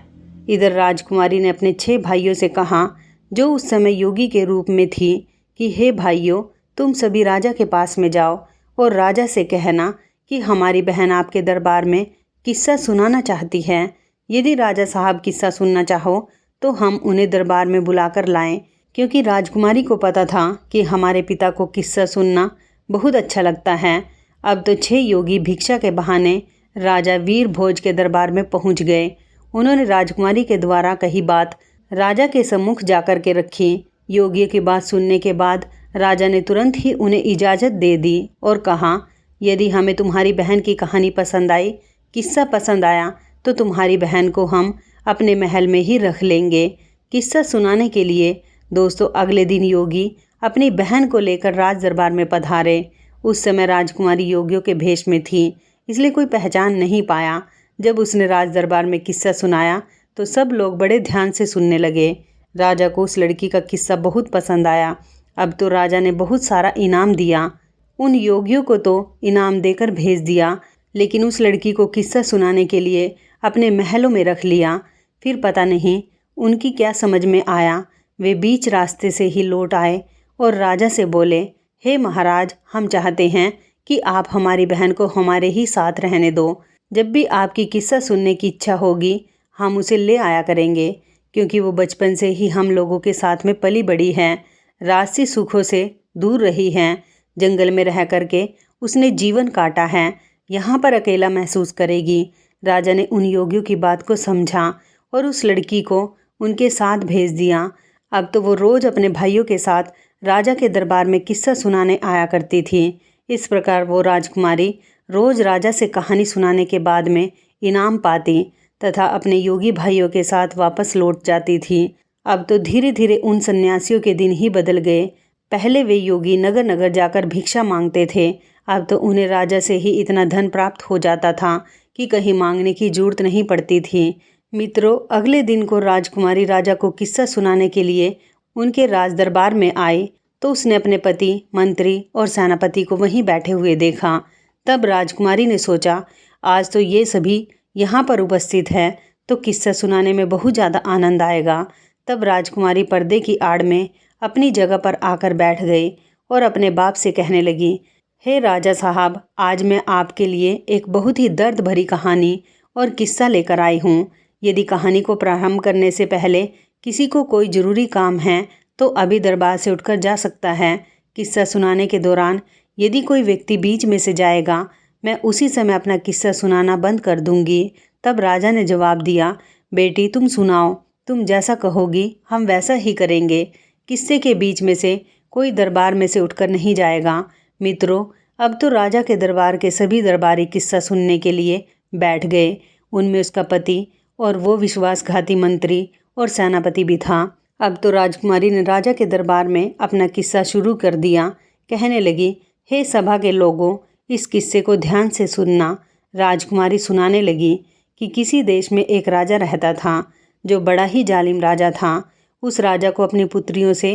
इधर राजकुमारी ने अपने 6 भाइयों से कहा, जो उस समय योगी के रूप में थी, कि हे भाइयों, तुम सभी राजा के पास में जाओ और राजा से कहना कि हमारी बहन आपके दरबार में किस्सा सुनाना चाहती है। यदि राजा साहब किस्सा सुनना चाहो तो हम उन्हें दरबार में बुलाकर लाएं, क्योंकि राजकुमारी को पता था कि हमारे पिता को किस्सा सुनना बहुत अच्छा लगता है। अब तो 6 योगी भिक्षा के बहाने राजा वीर भोज के दरबार में पहुंच गए। उन्होंने राजकुमारी के द्वारा कही बात राजा के सम्मुख जाकर के रखी। योगियों की बात सुनने के बाद राजा ने तुरंत ही उन्हें इजाज़त दे दी और कहा, यदि हमें तुम्हारी बहन की कहानी पसंद आई, किस्सा पसंद आया, तो तुम्हारी बहन को हम अपने महल में ही रख लेंगे किस्सा सुनाने के लिए। दोस्तों, अगले दिन योगी अपनी बहन को लेकर राज दरबार में पधारे। उस समय राजकुमारी योगियों के भेष में थी, इसलिए कोई पहचान नहीं पाया। जब उसने राज दरबार में किस्सा सुनाया तो सब लोग बड़े ध्यान से सुनने लगे। राजा को उस लड़की का किस्सा बहुत पसंद आया। अब तो राजा ने बहुत सारा इनाम दिया। उन योगियों को तो इनाम देकर भेज दिया, लेकिन उस लड़की को किस्सा सुनाने के लिए अपने महलों में रख लिया। फिर पता नहीं उनकी क्या समझ में आया, वे बीच रास्ते से ही लौट आए और राजा से बोले, हे महाराज, हम चाहते हैं कि आप हमारी बहन को हमारे ही साथ रहने दो। जब भी आपकी किस्सा सुनने की इच्छा होगी हम उसे ले आया करेंगे, क्योंकि वो बचपन से ही हम लोगों के साथ में पली बड़ी है, राजसी सुखों से दूर रही हैं, जंगल में रह करके उसने जीवन काटा है, यहाँ पर अकेला महसूस करेगी। राजा ने उन योगियों की बात को समझा और उस लड़की को उनके साथ भेज दिया। अब तो वो रोज़ अपने भाइयों के साथ राजा के दरबार में किस्सा सुनाने आया करती थी। इस प्रकार वो राजकुमारी रोज़ राजा से कहानी सुनाने के बाद में इनाम पाती तथा अपने योगी भाइयों के साथ वापस लौट जाती थी। अब तो धीरे धीरे उन सन्यासियों के दिन ही बदल गए। पहले वे योगी नगर नगर जाकर भिक्षा मांगते थे, अब तो उन्हें राजा से ही इतना धन प्राप्त हो जाता था कि कहीं मांगने की जरूरत नहीं पड़ती थी। मित्रों, अगले दिन को राजकुमारी राजा को किस्सा सुनाने के लिए उनके राज दरबार में आई तो उसने अपने पति, मंत्री और सेनापति को वहीं बैठे हुए देखा। तब राजकुमारी ने सोचा, आज तो ये सभी यहाँ पर उपस्थित है तो किस्सा सुनाने में बहुत ज़्यादा आनंद आएगा। तब राजकुमारी पर्दे की आड़ में अपनी जगह पर आकर बैठ गई और अपने बाप से कहने लगी, हे राजा साहब, आज मैं आपके लिए एक बहुत ही दर्द भरी कहानी और किस्सा लेकर आई हूँ। यदि कहानी को प्रारंभ करने से पहले किसी को कोई ज़रूरी काम है तो अभी दरबार से उठकर जा सकता है। किस्सा सुनाने के दौरान यदि कोई व्यक्ति बीच में से जाएगा, मैं उसी समय अपना किस्सा सुनाना बंद कर दूंगी। तब राजा ने जवाब दिया, बेटी तुम सुनाओ, तुम जैसा कहोगी हम वैसा ही करेंगे। किस्से के बीच में से कोई दरबार में से उठकर नहीं जाएगा। मित्रों, अब तो राजा के दरबार के सभी दरबारी किस्सा सुनने के लिए बैठ गए। उनमें उसका पति और वो विश्वासघाती मंत्री और सेनापति भी था। अब तो राजकुमारी ने राजा के दरबार में अपना किस्सा शुरू कर दिया। कहने लगी, हे सभा के लोगों, इस किस्से को ध्यान से सुनना। राजकुमारी सुनाने लगी कि किसी देश में एक राजा रहता था जो बड़ा ही जालिम राजा था। उस राजा को अपनी पुत्रियों से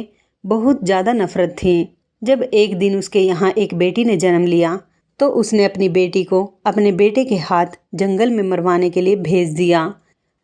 बहुत ज़्यादा नफरत थी। जब एक दिन उसके यहाँ एक बेटी ने जन्म लिया तो उसने अपनी बेटी को अपने बेटे के हाथ जंगल में मरवाने के लिए भेज दिया।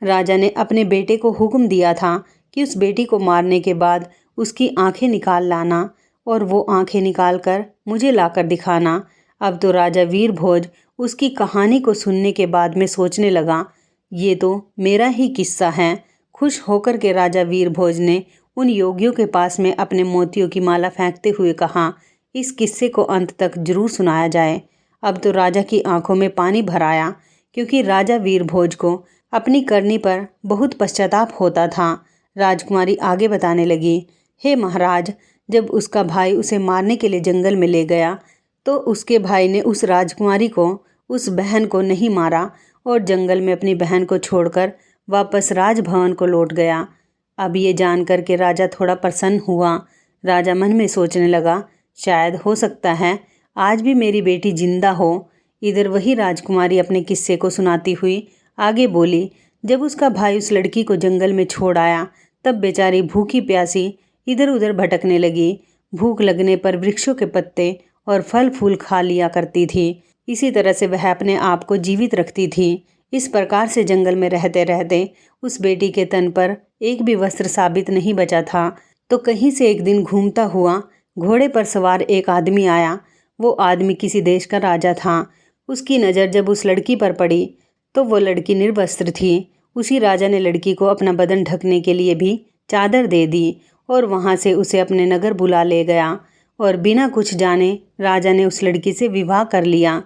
राजा ने अपने बेटे को हुक्म दिया था कि उस बेटी को मारने के बाद उसकी आंखें निकाल लाना और वो आंखें निकाल कर मुझे लाकर दिखाना। अब तो राजा वीरभोज उसकी कहानी को सुनने के बाद में सोचने लगा, ये तो मेरा ही किस्सा है। खुश होकर के राजा वीरभोज ने उन योगियों के पास में अपने मोतियों की माला फेंकते हुए कहा, इस किस्से को अंत तक जरूर सुनाया जाए। अब तो राजा की आंखों में पानी भर आया, क्योंकि राजा वीरभोज को अपनी करनी पर बहुत पश्चाताप होता था। राजकुमारी आगे बताने लगी, हे महाराज, जब उसका भाई उसे मारने के लिए जंगल में ले गया तो उसके भाई ने उस राजकुमारी को, उस बहन को नहीं मारा और जंगल में अपनी बहन को छोड़कर वापस राजभवन को लौट गया। अब ये जानकर के राजा थोड़ा प्रसन्न हुआ। राजा मन में सोचने लगा, शायद हो सकता है आज भी मेरी बेटी जिंदा हो। इधर वही राजकुमारी अपने किस्से को सुनाती हुई आगे बोली, जब उसका भाई उस लड़की को जंगल में छोड़ आया तब बेचारी भूखी प्यासी इधर उधर भटकने लगी। भूख लगने पर वृक्षों के पत्ते और फल फूल खा लिया करती थी। इसी तरह से वह अपने आप को जीवित रखती थी। इस प्रकार से जंगल में रहते रहते उस बेटी के तन पर एक भी वस्त्र साबित नहीं बचा था। तो कहीं से एक दिन घूमता हुआ घोड़े पर सवार एक आदमी आया। वो आदमी किसी देश का राजा था। उसकी नज़र जब उस लड़की पर पड़ी तो वो लड़की निर्वस्त्र थी। उसी राजा ने लड़की को अपना बदन ढकने के लिए भी चादर दे दी और वहाँ से उसे अपने नगर बुला ले गया और बिना कुछ जाने राजा ने उस लड़की से विवाह कर लिया।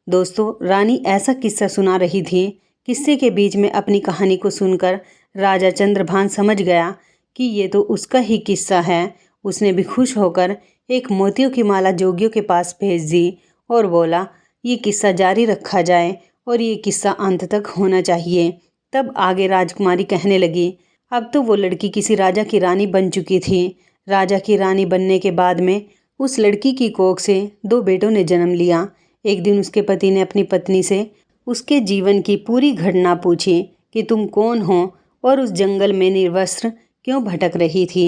दोस्तों, रानी ऐसा किस्सा सुना रही थी। किस्से के बीच में अपनी कहानी को सुनकर राजा चंद्रभान समझ गया कि ये तो उसका ही किस्सा है। उसने भी खुश होकर एक मोतियों की माला जोगियों के पास भेज दी और बोला, ये किस्सा जारी रखा जाए और ये किस्सा अंत तक होना चाहिए। तब आगे राजकुमारी कहने लगी, अब तो वो लड़की किसी राजा की रानी बन चुकी थी। राजा की रानी बनने के बाद में उस लड़की की कोख से 2 बेटों ने जन्म लिया। एक दिन उसके पति ने अपनी पत्नी से उसके जीवन की पूरी घटना पूछी कि तुम कौन हो और उस जंगल में निर्वस्त्र क्यों भटक रही थी।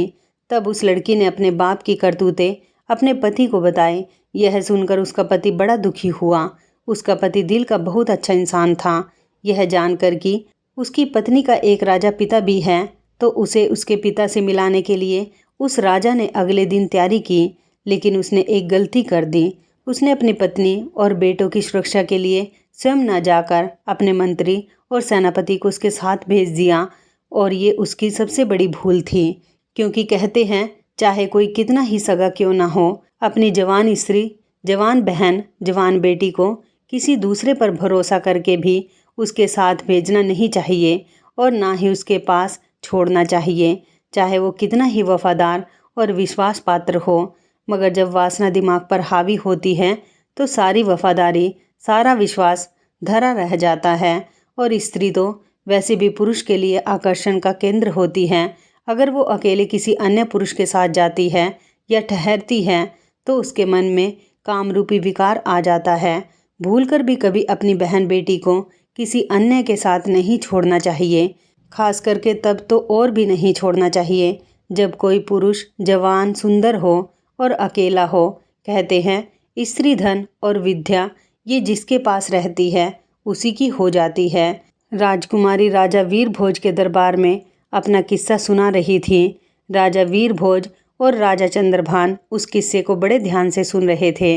तब उस लड़की ने अपने बाप की करतूतें अपने पति को बताई। यह सुनकर उसका पति बड़ा दुखी हुआ। उसका पति दिल का बहुत अच्छा इंसान था। यह जानकर कि उसकी पत्नी का एक राजा पिता भी है तो उसे उसके पिता से मिलाने के लिए उस राजा ने अगले दिन तैयारी की। लेकिन उसने एक गलती कर दी। उसने अपनी पत्नी और बेटों की सुरक्षा के लिए स्वयं न जाकर अपने मंत्री और सेनापति को उसके साथ भेज दिया और ये उसकी सबसे बड़ी भूल थी। क्योंकि कहते हैं, चाहे कोई कितना ही सगा क्यों ना हो, अपनी जवान स्त्री, जवान बहन, जवान बेटी को किसी दूसरे पर भरोसा करके भी उसके साथ भेजना नहीं चाहिए और ना ही उसके पास छोड़ना चाहिए, चाहे वो कितना ही वफादार और विश्वास पात्र हो। मगर जब वासना दिमाग पर हावी होती है तो सारी वफादारी, सारा विश्वास धरा रह जाता है और स्त्री तो वैसे भी पुरुष के लिए आकर्षण का केंद्र होती है। अगर वो अकेले किसी अन्य पुरुष के साथ जाती है या ठहरती है तो उसके मन में कामरूपी विकार आ जाता है। भूलकर भी कभी अपनी बहन बेटी को किसी अन्य के साथ नहीं छोड़ना चाहिए। खास करके तब तो और भी नहीं छोड़ना चाहिए जब कोई पुरुष जवान, सुंदर हो और अकेला हो। कहते हैं, स्त्री धन और विद्या ये जिसके पास रहती है उसी की हो जाती है। राजकुमारी राजा वीरभोज के दरबार में अपना किस्सा सुना रही थी। राजा वीरभोज और राजा चंद्रभान उस किस्से को बड़े ध्यान से सुन रहे थे।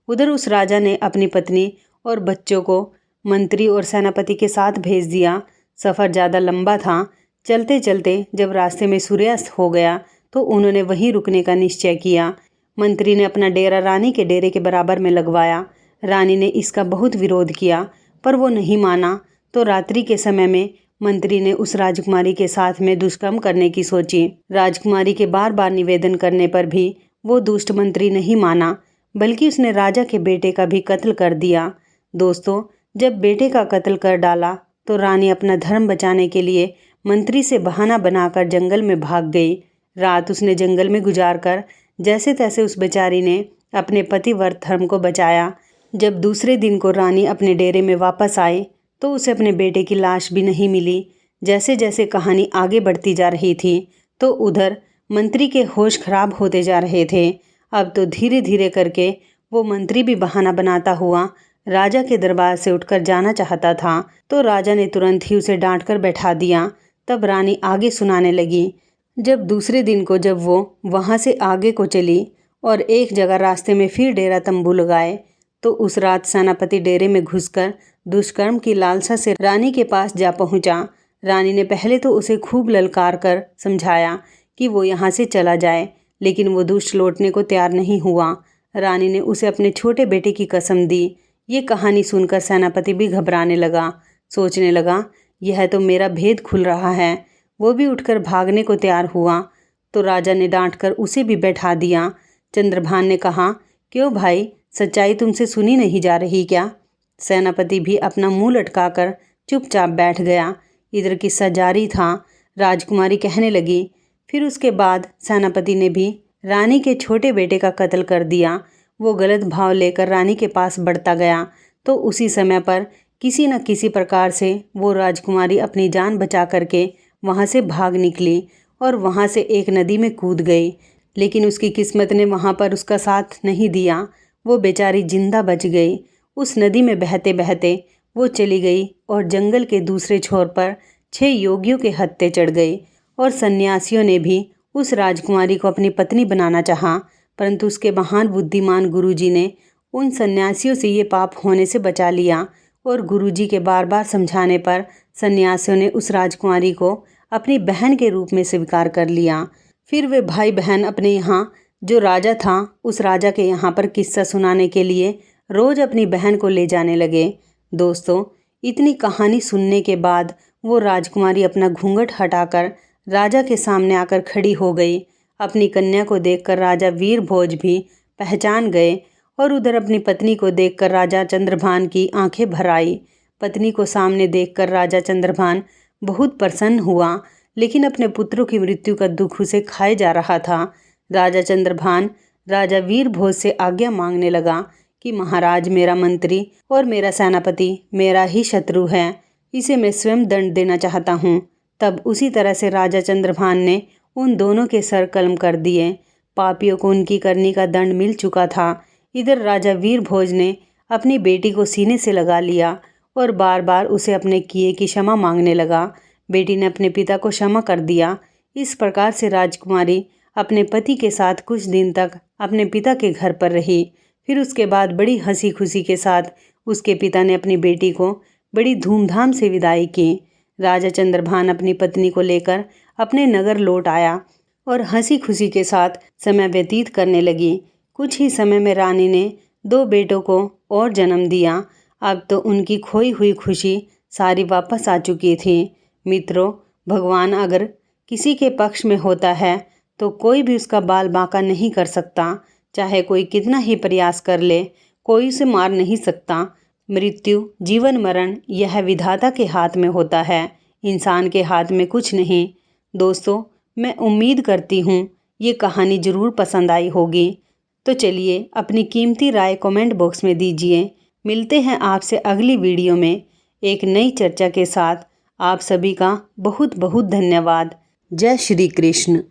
उधर उस राजा ने अपनी पत्नी और बच्चों को मंत्री और सेनापति के साथ भेज दिया। सफ़र ज़्यादा लंबा था। चलते चलते जब रास्ते में सूर्यास्त हो गया तो उन्होंने वहीं रुकने का निश्चय किया। मंत्री ने अपना डेरा रानी के डेरे के बराबर में लगवाया। रानी ने इसका बहुत विरोध किया पर वो नहीं माना। तो रात्रि के समय में मंत्री ने उस राजकुमारी के साथ में दुष्कर्म करने की सोची। राजकुमारी के बार बार निवेदन करने पर भी वो दुष्ट मंत्री नहीं माना, बल्कि उसने राजा के बेटे का भी कत्ल कर दिया। दोस्तों, जब बेटे का कत्ल कर डाला तो रानी अपना धर्म बचाने के लिए मंत्री से बहाना बनाकर जंगल में भाग गई। रात उसने जंगल में गुजार कर जैसे तैसे उस बेचारी ने अपने पतिव्रत धर्म को बचाया। जब दूसरे दिन को रानी अपने डेरे में वापस आई तो उसे अपने बेटे की लाश भी नहीं मिली। जैसे जैसे कहानी आगे बढ़ती जा रही थी तो उधर मंत्री के होश खराब होते जा रहे थे। अब तो धीरे धीरे करके वो मंत्री भी बहाना बनाता हुआ राजा के दरबार से उठकर जाना चाहता था, तो राजा ने तुरंत ही उसे डांट कर बैठा दिया। तब रानी आगे सुनाने लगी। जब दूसरे दिन को जब वो वहाँ से आगे को चली और एक जगह रास्ते में फिर डेरा तंबू लगाए, तो उस रात सेनापति डेरे में घुसकर दुष्कर्म की लालसा से रानी के पास जा पहुंचा। रानी ने पहले तो उसे खूब ललकार कर समझाया कि वो यहाँ से चला जाए, लेकिन वो दुष्ट लौटने को तैयार नहीं हुआ। रानी ने उसे अपने छोटे बेटे की कसम दी। ये कहानी सुनकर सेनापति भी घबराने लगा। सोचने लगा, यह तो मेरा भेद खुल रहा है। वो भी उठकर भागने को तैयार हुआ, तो राजा ने डांट कर उसे भी बैठा दिया। चंद्रभान ने कहा, क्यों भाई, सच्चाई तुमसे सुनी नहीं जा रही क्या? सेनापति भी अपना मुंह लटकाकर चुपचाप बैठ गया। इधर किस्सा जारी था। राजकुमारी कहने लगी, फिर उसके बाद सेनापति ने भी रानी के छोटे बेटे का कत्ल कर दिया। वो गलत भाव लेकर रानी के पास बढ़ता गया, तो उसी समय पर किसी न किसी प्रकार से वो राजकुमारी अपनी जान बचा करके वहाँ से भाग निकली और वहाँ से एक नदी में कूद गई। लेकिन उसकी किस्मत ने वहाँ पर उसका साथ नहीं दिया। वो बेचारी जिंदा बच गई। उस नदी में बहते बहते वो चली गई और जंगल के दूसरे छोर पर 6 योगियों के हत्थे चढ़ गई और सन्यासियों ने भी उस राजकुमारी को अपनी पत्नी बनाना चाहा, परंतु उसके महान बुद्धिमान गुरुजी ने उन सन्यासियों से ये पाप होने से बचा लिया और गुरुजी के बार बार समझाने पर सन्यासियों ने उस राजकुमारी को अपनी बहन के रूप में स्वीकार कर लिया। फिर वे भाई बहन अपने यहाँ जो राजा था उस राजा के यहाँ पर किस्सा सुनाने के लिए रोज अपनी बहन को ले जाने लगे। दोस्तों, इतनी कहानी सुनने के बाद वो राजकुमारी अपना घूंघट हटाकर राजा के सामने आकर खड़ी हो गई। अपनी कन्या को देखकर राजा वीरभोज भी पहचान गए और उधर अपनी पत्नी को देखकर राजा चंद्रभान की आंखें भर आई। पत्नी को सामने देखकर राजा चंद्रभान बहुत प्रसन्न हुआ, लेकिन अपने पुत्रों की मृत्यु का दुख उसे खाए जा रहा था। राजा चंद्रभान राजा वीरभोज से आज्ञा मांगने लगा कि महाराज, मेरा मंत्री और मेरा सेनापति मेरा ही शत्रु है, इसे मैं स्वयं दंड देना चाहता हूँ। तब उसी तरह से राजा चंद्रभान ने उन दोनों के सर कलम कर दिए। पापियों को उनकी करनी का दंड मिल चुका था। इधर राजा वीरभोज ने अपनी बेटी को सीने से लगा लिया और बार बार उसे अपने किए की क्षमा मांगने लगा। बेटी ने अपने पिता को क्षमा कर दिया। इस प्रकार से राजकुमारी अपने पति के साथ कुछ दिन तक अपने पिता के घर पर रही। फिर उसके बाद बड़ी हंसी खुशी के साथ उसके पिता ने अपनी बेटी को बड़ी धूमधाम से विदाई की। राजा चंद्रभान अपनी पत्नी को लेकर अपने नगर लौट आया और हंसी खुशी के साथ समय व्यतीत करने लगी। कुछ ही समय में रानी ने 2 बेटों को और जन्म दिया। अब तो उनकी खोई हुई खुशी सारी वापस आ चुकी थी। मित्रों, भगवान अगर किसी के पक्ष में होता है तो कोई भी उसका बाल बांका नहीं कर सकता। चाहे कोई कितना ही प्रयास कर ले, कोई उसे मार नहीं सकता। मृत्यु, जीवन मरण यह विधाता के हाथ में होता है, इंसान के हाथ में कुछ नहीं। दोस्तों, मैं उम्मीद करती हूँ ये कहानी ज़रूर पसंद आई होगी। तो चलिए अपनी कीमती राय कमेंट बॉक्स में दीजिए। मिलते हैं आपसे अगली वीडियो में एक नई चर्चा के साथ। आप सभी का बहुत बहुत धन्यवाद। जय श्री कृष्ण।